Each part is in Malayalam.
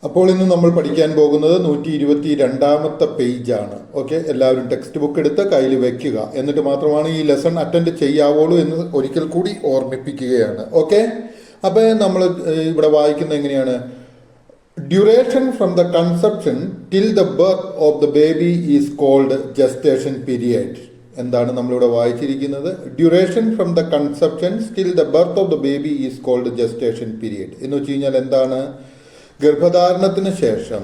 അപ്പോൾ ഇന്ന് നമ്മൾ പഠിക്കാൻ പോകുന്നത് 122ാമത്തെ പേജാണ്. ഓക്കെ, എല്ലാവരും ടെക്സ്റ്റ് ബുക്ക് എടുത്ത് കയ്യിൽ വെക്കുക. എന്നിട്ട് മാത്രമാണ് ഈ ലെസൺ അറ്റൻഡ് ചെയ്യാവുള്ളൂ എന്ന് ഒരിക്കൽ കൂടി ഓർമ്മിപ്പിക്കുകയാണ്. ഓക്കെ, അപ്പോൾ നമ്മൾ ഇവിടെ വായിക്കുന്നത് എങ്ങനെയാണ്? Duration from the conception till the birth of the baby is called gestation period. എന്താണ് നമ്മളിവിടെ വായിച്ചിരിക്കുന്നത്? Duration from the conception till the birth of the baby is called gestation period എന്ന് വെച്ച് കഴിഞ്ഞാൽ എന്താണ്? ഗർഭധാരണത്തിന് ശേഷം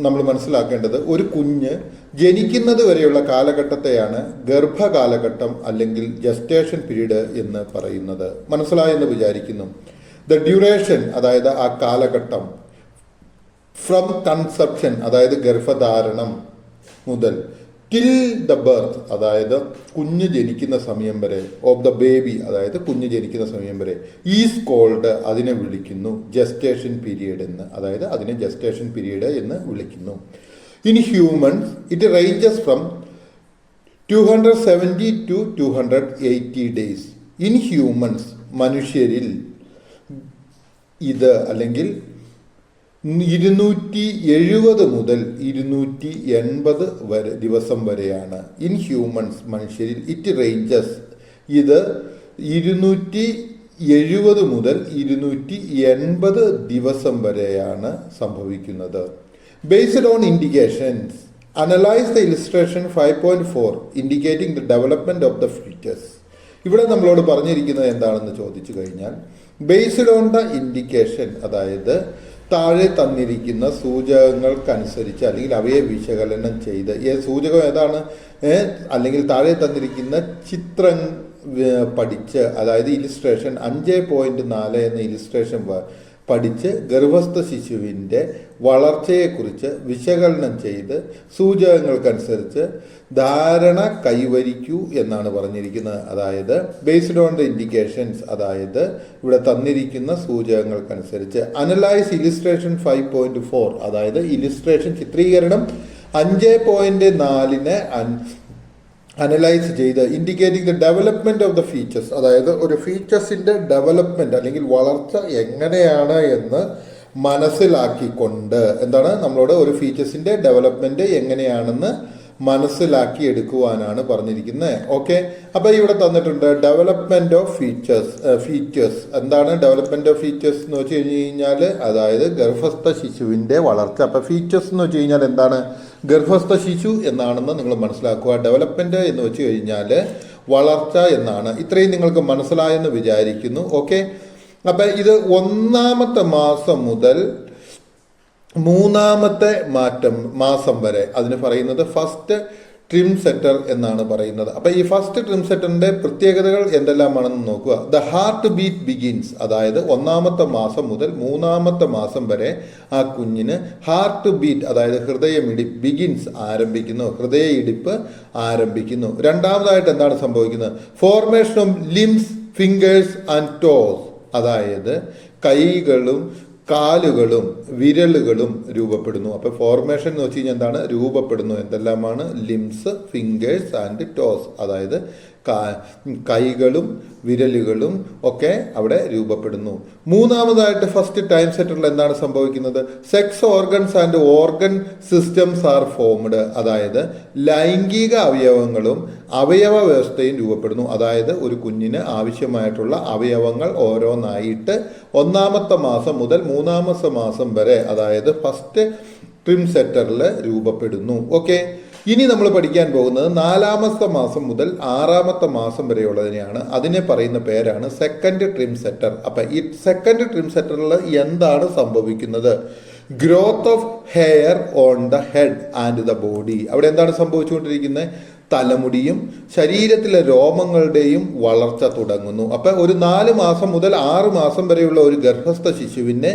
നമ്മൾ മനസ്സിലാക്കേണ്ടത് ഒരു കുഞ്ഞ് ജനിക്കുന്നത് വരെയുള്ള കാലഘട്ടത്തെയാണ് ഗർഭകാലഘട്ടം അല്ലെങ്കിൽ ജസ്റ്റേഷൻ പീരീഡ് എന്ന് പറയുന്നത്. മനസ്സിലായെന്ന് വിചാരിക്കുന്നു. ദ ഡ്യൂറേഷൻ, അതായത് ആ കാലഘട്ടം, ഫ്രം കൺസെപ്ഷൻ, അതായത് ഗർഭധാരണം മുതൽ, ടിൽ ദ ബർത്ത്, അതായത് കുഞ്ഞ് ജനിക്കുന്ന സമയം വരെ, ഓഫ് ദ ബേബി, അതായത് കുഞ്ഞ് ജനിക്കുന്ന സമയം വരെ, ഈസ് കോൾഡ്, അതിനെ വിളിക്കുന്നു ജസ്റ്റേഷൻ പീരിയഡ് എന്ന്, അതായത് അതിനെ ജസ്റ്റേഷൻ പീരിയഡ് എന്ന് വിളിക്കുന്നു. In humans it ranges from 270 to 280 days. In humans, മനുഷ്യരിൽ ഇത് അല്ലെങ്കിൽ 270 മുതൽ 280 വരെ ദിവസം വരെയാണ്. ഇൻ ഹ്യൂമൻസ്, മനുഷ്യരിൽ. ഇറ്റ് റേഞ്ചസ്, ഇത് 270 മുതൽ 280 ദിവസം വരെയാണ് സംഭവിക്കുന്നത്. Based on indications analyse the illustration 5.4 indicating the development of the foetus. ഇവിടെ നമ്മളോട് പറഞ്ഞിരിക്കുന്നത് എന്താണെന്ന് ചോദിച്ചു കഴിഞ്ഞാൽ, ബേസ്ഡ് ഓൺ ദ ഇൻഡിക്കേഷൻ, അതായത് താഴെ തന്നിരിക്കുന്ന സൂചകങ്ങൾക്കനുസരിച്ച് അല്ലെങ്കിൽ അവയെ വിശകലനം ചെയ്ത്, സൂചകം ഏതാണ്, അല്ലെങ്കിൽ താഴെ തന്നിരിക്കുന്ന ചിത്രം പഠിച്ച്, അതായത് ഇലിസ്ട്രേഷൻ 5.4 എന്ന ഇലിസ്ട്രേഷൻ പഠിച്ച് ഗർഭസ്ഥ ശിശുവിൻ്റെ വളർച്ചയെക്കുറിച്ച് വിശകലനം ചെയ്ത് സൂചകങ്ങൾക്കനുസരിച്ച് ധാരണ കൈവരിക്കൂ എന്നാണ് പറഞ്ഞിരിക്കുന്നത്. അതായത് ബേസ്ഡ് ഓൺ ദ ഇൻഡിക്കേഷൻസ്, അതായത് ഇവിടെ തന്നിരിക്കുന്ന സൂചകങ്ങൾക്കനുസരിച്ച്. അനലൈസ് ഇലിസ്ട്രേഷൻ 5.4, അതായത് ഇലിസ്ട്രേഷൻ ചിത്രീകരണം 5.4-നെ അനലൈസ് ചെയ്ത് indicating the development of the features, അതായത് ഒരു ഫീച്ചേഴ്സിന്റെ ഡെവലപ്മെന്റ് അല്ലെങ്കിൽ വളർച്ച എങ്ങനെയാണ് എന്ന് മനസ്സിലാക്കിക്കൊണ്ട്, എന്താണ് നമ്മളോട് ഒരു ഫീച്ചേഴ്സിന്റെ ഡെവലപ്മെന്റ് എങ്ങനെയാണെന്ന് മനസ്സിലാക്കി എടുക്കുവാനാണ് പറഞ്ഞിരിക്കുന്നത്. ഓക്കെ, അപ്പൊ ഇവിടെ തന്നിട്ടുണ്ട് ഡെവലപ്മെന്റ് ഓഫ് ഫീച്ചേഴ്സ്. എന്താണ് ഡെവലപ്മെന്റ് ഓഫ് ഫീച്ചേഴ്സ് എന്ന് വെച്ച് കഴിഞ്ഞാൽ, അതായത് ഗർഭസ്ഥ ശിശുവിന്റെ വളർച്ച. അപ്പൊ ഫീച്ചേഴ്സ് എന്ന് വെച്ച് കഴിഞ്ഞാൽ എന്താണ്? ഗർഭസ്ഥ ശിശു എന്നാണെന്ന് നിങ്ങൾ മനസ്സിലാക്കുക. ഡെവലപ്മെന്റ് എന്ന് വെച്ച് കഴിഞ്ഞാൽ വളർച്ച എന്നാണ്. ഇത്രയും നിങ്ങൾക്ക് മനസ്സിലായെന്ന് വിചാരിക്കുന്നു. ഓക്കെ, അപ്പൊ ഇത് 1ാമത്തെ മാസം മുതൽ 3ാമത്തെ മാസം വരെ അതിന് പറയുന്നത് ഫസ്റ്റ് ട്രിം സെറ്റർ എന്നാണ് പറയുന്നത്. അപ്പൊ ഈ ഫസ്റ്റ് ട്രിം സെറ്ററിന്റെ പ്രത്യേകതകൾ എന്തെല്ലാമാണെന്ന് നോക്കുക. ദ ഹാർട്ട് ബീറ്റ് ബിഗിൻസ്, അതായത് 1ാമത്തെ മാസം മുതൽ 3ാമത്തെ മാസം വരെ ആ കുഞ്ഞിന് ഹാർട്ട് ബീറ്റ്, അതായത് ഹൃദയമിടിപ്പ്, ബിഗിൻസ് ആരംഭിക്കുന്നു, ഹൃദയ ഇടിപ്പ് ആരംഭിക്കുന്നു. രണ്ടാമതായിട്ട് എന്താണ് സംഭവിക്കുന്നത്? Formation of limbs, fingers and toss, അതായത് കൈകളും കാലുകളും വിരലുകളും രൂപപ്പെടുന്നു. അപ്പൊ ഫോർമേഷൻ എന്ന് വെച്ച് കഴിഞ്ഞാൽ എന്താണ്? രൂപപ്പെടുന്നു. എന്തെല്ലാമാണ്? ലിംസ്, ഫിംഗേഴ്സ് ആൻഡ് ടോസ്, അതായത് കൈകളും വിരലുകളും ഒക്കെ അവിടെ രൂപപ്പെടുന്നു. 3ാമതായിട്ട് ഫസ്റ്റ് ടൈം സെറ്ററിൽ എന്താണ് സംഭവിക്കുന്നത്? Sex organs and organ systems are formed, അതായത് ലൈംഗിക അവയവങ്ങളും അവയവ വ്യവസ്ഥയും രൂപപ്പെടുന്നു. അതായത് ഒരു കുഞ്ഞിന് ആവശ്യമായിട്ടുള്ള അവയവങ്ങൾ ഓരോന്നായിട്ട് 1ാമത്തെ മാസം മുതൽ 3ാമത്തെ മാസം വരെ, അതായത് ഫസ്റ്റ് ട്രിം സെറ്ററിൽ രൂപപ്പെടുന്നു. ഓക്കെ, ഇനി നമ്മൾ പഠിക്കാൻ പോകുന്നത് 4ാമത്തെ മാസം മുതൽ 6ാമത്തെ മാസം വരെയുള്ളതിനെയാണ്. അതിനെ പറയുന്ന പേരാണ് സെക്കൻഡ് ട്രിം സെറ്റർ. അപ്പൊ ഈ സെക്കൻഡ് ട്രിം സെറ്ററിൽ എന്താണ് സംഭവിക്കുന്നത്? Growth of hair on the head and the body. അവിടെ എന്താണ് സംഭവിച്ചുകൊണ്ടിരിക്കുന്നത്? തലമുടിയും ശരീരത്തിലെ രോമങ്ങളുടെയും വളർച്ച തുടങ്ങുന്നു. അപ്പൊ ഒരു 4 മാസം മുതൽ 6 മാസം വരെയുള്ള ഒരു ഗർഭസ്ഥ ശിശുവിനെ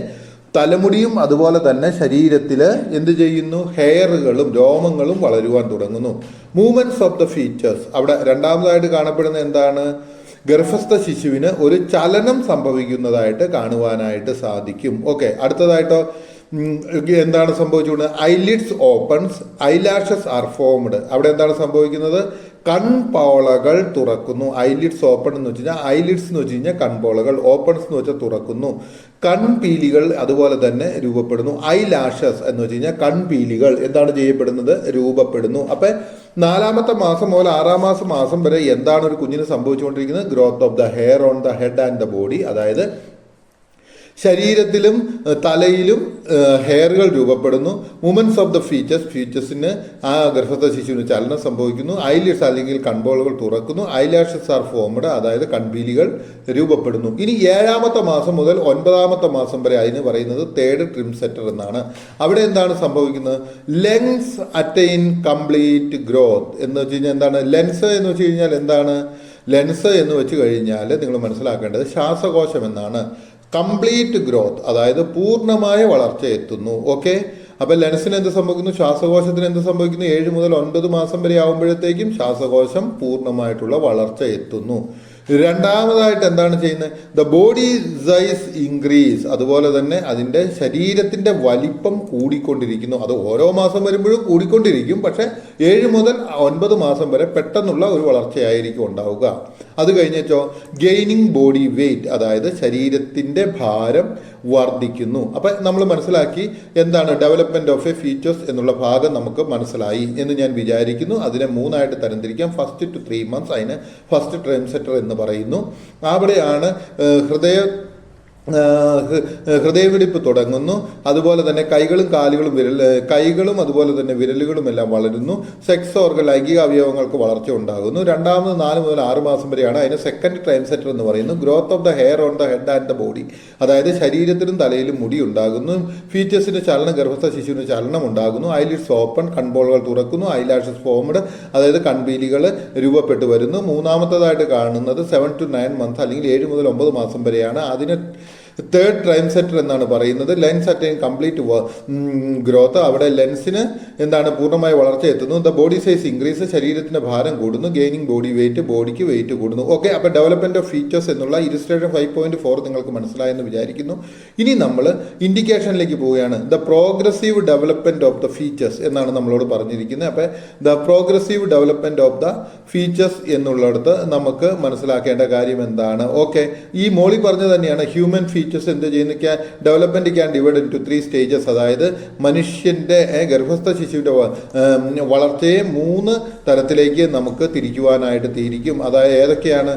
തലമുടിയും അതുപോലെ തന്നെ ശരീരത്തിൽ എന്ത് ചെയ്യുന്നു? ഹെയറുകളും രോമങ്ങളും വളരുവാൻ തുടങ്ങുന്നു. മൂവ്മെന്റ്സ് ഓഫ് ദ ഫീച്ചേഴ്സ്, അവിടെ രണ്ടാമതായിട്ട് കാണപ്പെടുന്ന എന്താണ്? ഗർഭസ്ഥ ശിശുവിന് ഒരു ചലനം സംഭവിക്കുന്നതായിട്ട് കാണുവാനായിട്ട് സാധിക്കും. ഓക്കെ, അടുത്തതായിട്ടോ എന്താണ് സംഭവിച്ചുകൊണ്ട്? Eyelids opens, eyelashes are formed. അവിടെ എന്താണ് സംഭവിക്കുന്നത്? കൺപോളകൾ തുറക്കുന്നു. ഐലിഡ്സ് ഓപ്പൺ എന്ന് വെച്ച് കഴിഞ്ഞാൽ, ഐലിഡ്സ് എന്ന് വെച്ച് കഴിഞ്ഞാൽ കൺപോളകൾ, ഓപ്പൺസ് എന്ന് വെച്ചാൽ തുറക്കുന്നു. കൺപീലികൾ അതുപോലെ തന്നെ രൂപപ്പെടുന്നു. ഐ ലാഷസ് എന്ന് വെച്ച് കഴിഞ്ഞാൽ കൺപീലികൾ എന്താണ് ചെയ്യപ്പെടുന്നത്, രൂപപ്പെടുന്നു. അപ്പം 4-ാമത്തെ മാസം മുതൽ 6-ാം മാസം വരെ എന്താണ് ഒരു കുഞ്ഞിന് സംഭവിച്ചുകൊണ്ടിരിക്കുന്നത്, growth of the hair on the head and the body, അതായത് ശരീരത്തിലും തലയിലും ഹെയറുകൾ രൂപപ്പെടുന്നു. മൂവ്മെന്റ്സ് ഓഫ് ദ ഫീച്ചേഴ്സിന് ആ ഗർഭസ്ഥ ശിശുവിന് ചലനം സംഭവിക്കുന്നു. ഐലിഡ്സ് അല്ലെങ്കിൽ കൺപോളകൾ തുറക്കുന്നു. ഐലാഷസ് ആർ ഫോംഡ്, അതായത് കൺപീലികൾ രൂപപ്പെടുന്നു. ഇനി 7-ാമത്തെ മാസം മുതൽ 9-ാമത്തെ മാസം വരെ അതിന് പറയുന്നത് തേർഡ് ട്രിംസെറ്റർ എന്നാണ്. അവിടെ എന്താണ് സംഭവിക്കുന്നത്, ലെൻസ് അറ്റൈൻ കംപ്ലീറ്റ് ഗ്രോത്ത് എന്ന് വെച്ച് കഴിഞ്ഞാൽ എന്താണ്, ലെൻസ് എന്ന് വെച്ച് കഴിഞ്ഞാൽ എന്താണ്, ലെൻസ് എന്ന് വെച്ച് കഴിഞ്ഞാൽ നിങ്ങൾ മനസ്സിലാക്കേണ്ടത് ശ്വാസകോശം എന്നാണ്. കംപ്ലീറ്റ് ഗ്രോത്ത്, അതായത് പൂർണ്ണമായ വളർച്ച എത്തുന്നു. ഓക്കെ, അപ്പം ലെൻസിന് എന്ത് സംഭവിക്കുന്നു, ശ്വാസകോശത്തിന് എന്ത് സംഭവിക്കുന്നു, 7 മുതൽ 9 മാസം വരെ ആകുമ്പോഴത്തേക്കും ശ്വാസകോശം പൂർണ്ണമായിട്ടുള്ള വളർച്ച എത്തുന്നു. രണ്ടാമതായിട്ട് എന്താണ് ചെയ്യുന്നത്, ദ ബോഡി സൈസ് ഇൻക്രീസ്, അതുപോലെ തന്നെ അതിൻ്റെ ശരീരത്തിൻ്റെ വലിപ്പം കൂടിക്കൊണ്ടിരിക്കുന്നു. അത് ഓരോ മാസം വരുമ്പോഴും കൂടിക്കൊണ്ടിരിക്കും, പക്ഷേ 7 മുതൽ 9 മാസം വരെ പെട്ടെന്നുള്ള ഒരു വളർച്ചയായിരിക്കും ഉണ്ടാവുക. അത് കഴിഞ്ഞോ ഗെയിനിങ് ബോഡി വെയ്റ്റ്, അതായത് ശരീരത്തിൻ്റെ ഭാരം വർദ്ധിക്കുന്നു. അപ്പം നമ്മൾ മനസ്സിലാക്കി എന്താണ് ഡെവലപ്മെൻറ്റ് ഓഫ് എ ഫീച്ചേഴ്സ് എന്നുള്ള ഭാഗം നമുക്ക് മനസ്സിലായി എന്ന് ഞാൻ വിചാരിക്കുന്നു. അതിനെ 3ആയിട്ട് തരംതിരിക്കാം. ഫസ്റ്റ് ടു 3 months അതിന് ഫസ്റ്റ് ട്രിംസെറ്റർ എന്ന് പറയുന്നു. അവിടെയാണ് ഹൃദയമിടിപ്പ് തുടങ്ങുന്നു. അതുപോലെ തന്നെ കൈകളും കാലുകളും കൈകളും അതുപോലെ തന്നെ വിരലുകളും എല്ലാം വളരുന്നു. സെക്സ് ഓർഗൻ, ലൈംഗിക അവയവങ്ങൾക്ക് വളർച്ച ഉണ്ടാകുന്നു. രണ്ടാമത് 4 മുതൽ 6 മാസം വരെയാണ് അതിന് സെക്കൻഡ് ട്രൈംസെറ്റർ എന്ന് പറയുന്നു. Growth of the hair on the head and the body, അതായത് ശരീരത്തിലും തലയിലും മുടി ഉണ്ടാകുന്നു. ഫീച്ചേഴ്സിന് ചലനം, ഗർഭസ്ഥ ശിശുവിന് ചലനം ഉണ്ടാകുന്നു. ഐലിഡ്സ് ഓപ്പൺ, കൺപോളുകൾ തുറക്കുന്നു. ഐലാഷസ് ഫോംഡ്, അതായത് കൺപീലികൾ രൂപപ്പെട്ടു വരുന്നു. മൂന്നാമത്തേതായിട്ട് കാണുന്നത് 7 to 9 months അല്ലെങ്കിൽ 7 മുതൽ 9 മാസം വരെയാണ്. അതിന് തേർഡ് ട്രൈംസെറ്റർ എന്നാണ് പറയുന്നത്. ലെൻസ് അറ്റൈൻ കംപ്ലീറ്റ് ഗ്രോത്ത്, അവിടെ ലെൻസിന് എന്താണ് പൂർണ്ണമായ വളർച്ച എത്തുന്നു. ദ ബോഡി സൈസ് ഇൻക്രീസ്, ശരീരത്തിന്റെ ഭാരം കൂടുന്നു. ഗെയിനിങ് ബോഡി വെയിറ്റ്, ബോഡിക്ക് വെയിറ്റ് കൂടുന്നു. ഓക്കെ, അപ്പോൾ ഡെവലപ്മെന്റ് ഓഫ് ഫീച്ചേഴ്സ് എന്നുള്ള ഇലിസ്ട്രേഷൻ 5.4 നിങ്ങൾക്ക് മനസ്സിലായെന്ന് വിചാരിക്കുന്നു. ഇനി നമ്മൾ ഇൻഡിക്കേഷനിലേക്ക് പോവുകയാണ്. The progressive development of the features എന്നാണ് നമ്മളോട് പറഞ്ഞിരിക്കുന്നത്. അപ്പോൾ the progressive development of the features എന്നുള്ളിടത്ത് നമുക്ക് മനസ്സിലാക്കേണ്ട കാര്യം എന്താണ്. ഓക്കെ, ഈ മോളി പറഞ്ഞു തന്നെയാണ് ഹ്യൂമൻ ഫീച്ചേഴ്സ് എന്ത് ചെയ്യുന്ന development can divide into 3 stages, അതായത് മനുഷ്യന്റെ ഗർഭസ്ഥ ശിശുവിന്റെ വളർച്ചയെ 3 തരത്തിലേക്ക് നമുക്ക് തിരിക്കുവാനായിട്ട് തിരിക്കും. അതായത് ഏതൊക്കെയാണ്,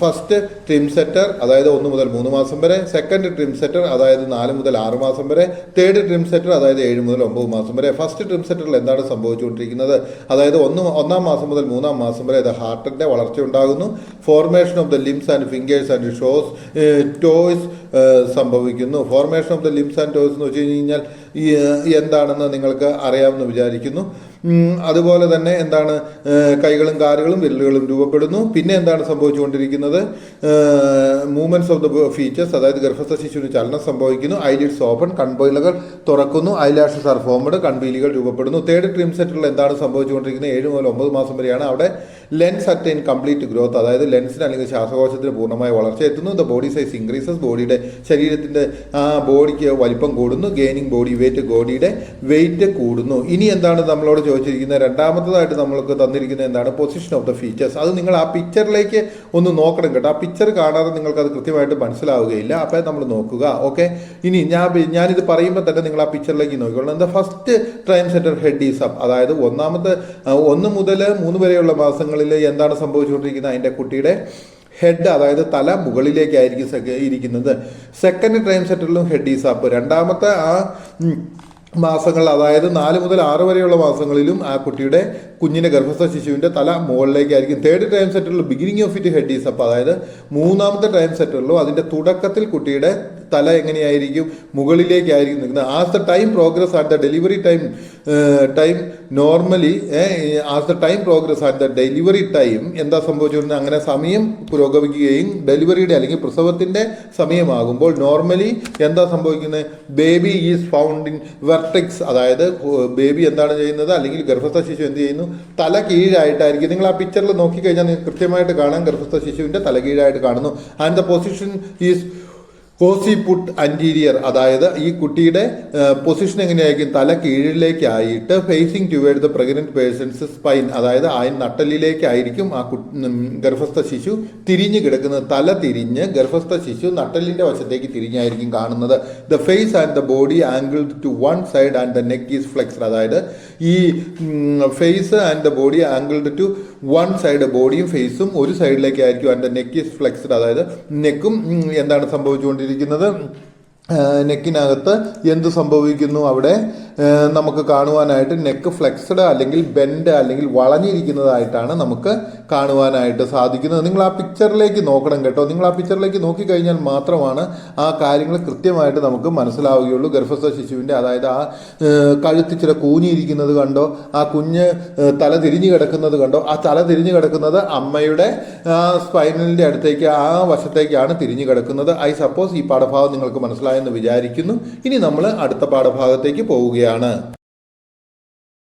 ഫസ്റ്റ് ട്രിംസെറ്റർ അതായത് 1 മുതൽ 3 മാസം വരെ, സെക്കൻഡ് ട്രിംസെറ്റർ അതായത് 4 മുതൽ 6 മാസം വരെ, തേർഡ് ട്രിംസെറ്റർ അതായത് 7 മുതൽ 9 മാസം വരെ. ഫസ്റ്റ് ട്രിംസെറ്ററിൽ എന്താണ് സംഭവിച്ചുകൊണ്ടിരിക്കുന്നത്, അതായത് 1-ാം മാസം മുതൽ 3-ാം മാസം വരെ ഹാർട്ടിന്റെ വളർച്ച ഉണ്ടാകുന്നു. Formation of the limbs and fingers and toes സംഭവിക്കുന്നു. Formation of the limbs and toes എന്ന് വെച്ച് കഴിഞ്ഞാൽ എന്താണെന്ന് നിങ്ങൾക്ക് അറിയാമെന്ന് വിചാരിക്കുന്നു. അതുപോലെ തന്നെ എന്താണ്, കൈകളും കാലുകളും വിരലുകളും രൂപപ്പെടുന്നു. പിന്നെ എന്താണ് സംഭവിച്ചുകൊണ്ടിരിക്കുന്നത്, മൂവ്മെന്റ്സ് ഓഫ് ദ ഫീച്ചേഴ്സ്, അതായത് ഗർഭസ്ഥ ശിശുവിന് ചലനം സംഭവിക്കുന്നു. ഐലിഡ്സ് ഓപ്പൺ, കൺപീലുകൾ തുറക്കുന്നു. ഐലാഷസ് ആർ ഫോംഡ്, കൺപീലികൾ രൂപപ്പെടുന്നു. തേർഡ് ട്രിംസെറ്ററിൽ എന്താണ് സംഭവിച്ചുകൊണ്ടിരിക്കുന്നത്, 7 മുതൽ 9 മാസം വരെയാണ്. അവിടെ ലെൻസ് അറ്റൈൻ കംപ്ലീറ്റ് ഗ്രോത്ത്, അതായത് ലെൻസിന് അല്ലെങ്കിൽ ശ്വാസകോശത്തിന് പൂർണ്ണമായ വളർച്ച എത്തുന്നു. ദ ബോഡി സൈസ് ഇൻക്രീസസ്, ബോഡിയുടെ ശരീരത്തിന്റെ ബോഡിക്ക് വലിപ്പം കൂടുന്നു. ഗെയിനിങ് ബോഡി വെയിറ്റ്, ബോഡിയുടെ വെയിറ്റ് കൂടുന്നു. ഇനി എന്താണ് നമ്മളോട് ചോദിച്ചിരിക്കുന്നത്, രണ്ടാമത്തേതായിട്ട് നമ്മൾക്ക് തന്നിരിക്കുന്നത് എന്താണ്, പൊസിഷൻ ഓഫ് ദ ഫീച്ചേഴ്സ്. അത് നിങ്ങൾ ആ പിക്ചറിലേക്ക് ഒന്ന് നോക്കണം കേട്ടോ. ആ പിക്ചർ കാണാതെ നിങ്ങൾക്ക് അത് കൃത്യമായിട്ട് മനസ്സിലാവുകയില്ല. അപ്പോൾ നമ്മൾ നോക്കുക. ഓക്കെ, ഇനി ഞാനിത് പറയുമ്പോൾ തന്നെ നിങ്ങൾ ആ പിക്ചറിലേക്ക് നോക്കിക്കോളണം. The first trimester head is up, അതായത് 1 മുതൽ 3 വരെയുള്ള മാസങ്ങളിൽ എന്താണ് സംഭവിച്ചുകൊണ്ടിരിക്കുന്നത്, അതിൻ്റെ കുട്ടിയുടെ ഹെഡ് അതായത് തല മുകളിലേക്കായിരിക്കും ഇരിക്കുന്നത്. സെക്കൻഡ് ട്രൈംസെറ്ററിലും ഹെഡ് ഈസ് അപ്പ്. രണ്ടാമത്തെ മാസങ്ങൾ അതായത് 4 മുതൽ 6 വരെയുള്ള മാസങ്ങളിലും ആ കുട്ടിയുടെ കുഞ്ഞിൻ്റെ ഗർഭസ്ഥ ശിശുവിൻ്റെ തല മുകളിലേക്കായിരിക്കും. തേർഡ് ട്രൈംസെറ്ററിൽ beginning of it head is up, അതായത് 3-ാമത്തെ ട്രൈംസെറ്ററിലും അതിൻ്റെ തുടക്കത്തിൽ കുട്ടിയുടെ തല എങ്ങനെയായിരിക്കും, മുകളിലേക്കായിരിക്കും നിൽക്കുന്നത്. As the time progress at the delivery time normally as the time progress at the delivery time എന്താ സംഭവിച്ചുകൊണ്ടിരുന്നത്, അങ്ങനെ സമയം പുരോഗമിക്കുകയും ഡെലിവറിയുടെ അല്ലെങ്കിൽ പ്രസവത്തിൻ്റെ സമയമാകുമ്പോൾ നോർമലി എന്താ സംഭവിക്കുന്നത്, baby is found in vertex, അതായത് ബേബി എന്താണ് ചെയ്യുന്നത് അല്ലെങ്കിൽ ഗർഭസ്ഥ ശിശു എന്ത് ചെയ്യുന്നു, തല കീഴായിട്ടായിരിക്കും. നിങ്ങൾ ആ പിക്ചറിൽ നോക്കിക്കഴിഞ്ഞാൽ നിങ്ങൾക്ക് കൃത്യമായിട്ട് കാണാം, ഗർഭസ്ഥ ശിശുവിൻ്റെ തല കീഴായിട്ട് കാണുന്നു. And the position is occiput anterior, അതായത് ഈ കുട്ടിയുടെ പൊസിഷൻ എങ്ങനെയായിരിക്കും, തല കീഴിലേക്കായിട്ട് facing toward the pregnant person's spine, അതായത് ആ നട്ടലിലേക്കായിരിക്കും ആ ഗർഭസ്ഥ ശിശു തിരിഞ്ഞു കിടക്കുന്നത്. തല തിരിഞ്ഞ് ഗർഭസ്ഥ ശിശു നട്ടലിന്റെ വശത്തേക്ക് തിരിഞ്ഞായിരിക്കും കാണുന്നത്. The face and the body angled to one side and the neck is flexed, അതായത് ഈ face and the body angled to one side, ബോഡിയും ഫേസും ഒരു സൈഡിലേക്കായിരിക്കും. And the neck is flexed, അതായത് നെക്കും എന്താണ് സംഭവിച്ചുകൊണ്ടിരിക്കുന്നത്, നെക്കിനകത്ത് എന്ത് സംഭവിക്കുന്നു, അവിടെ നമുക്ക് കാണുവാനായിട്ട് നെക്ക് ഫ്ലെക്സ്ഡ് അല്ലെങ്കിൽ ബെൻഡ് അല്ലെങ്കിൽ വളഞ്ഞിരിക്കുന്നതായിട്ടാണ് നമുക്ക് കാണുവാനായിട്ട് സാധിക്കുന്നത്. നിങ്ങൾ ആ പിക്ചറിലേക്ക് നോക്കണം കേട്ടോ. നിങ്ങൾ ആ പിക്ചറിലേക്ക് നോക്കിക്കഴിഞ്ഞാൽ മാത്രമാണ് ആ കാര്യങ്ങൾ കൃത്യമായിട്ട് നമുക്ക് മനസ്സിലാവുകയുള്ളൂ. ഗർഭസ്ഥ ശിശുവിൻ്റെ, അതായത് ആ കഴുത്തിച്ചിരി കൂഞ്ഞിരിക്കുന്നത് കണ്ടോ, ആ കുഞ്ഞ് തല തിരിഞ്ഞു കിടക്കുന്നത് കണ്ടോ. ആ തല തിരിഞ്ഞു കിടക്കുന്നത് അമ്മയുടെ സ്പൈനലിൻ്റെ അടുത്തേക്ക്, ആ വശത്തേക്കാണ് തിരിഞ്ഞു കിടക്കുന്നത്. ഐ സപ്പോസ് ഈ പാഠഭാഗം നിങ്ങൾക്ക് മനസ്സിലായെന്ന് വിചാരിക്കുന്നു. ഇനി നമ്മൾ അടുത്ത പാഠഭാഗത്തേക്ക് പോവുകയാണ്.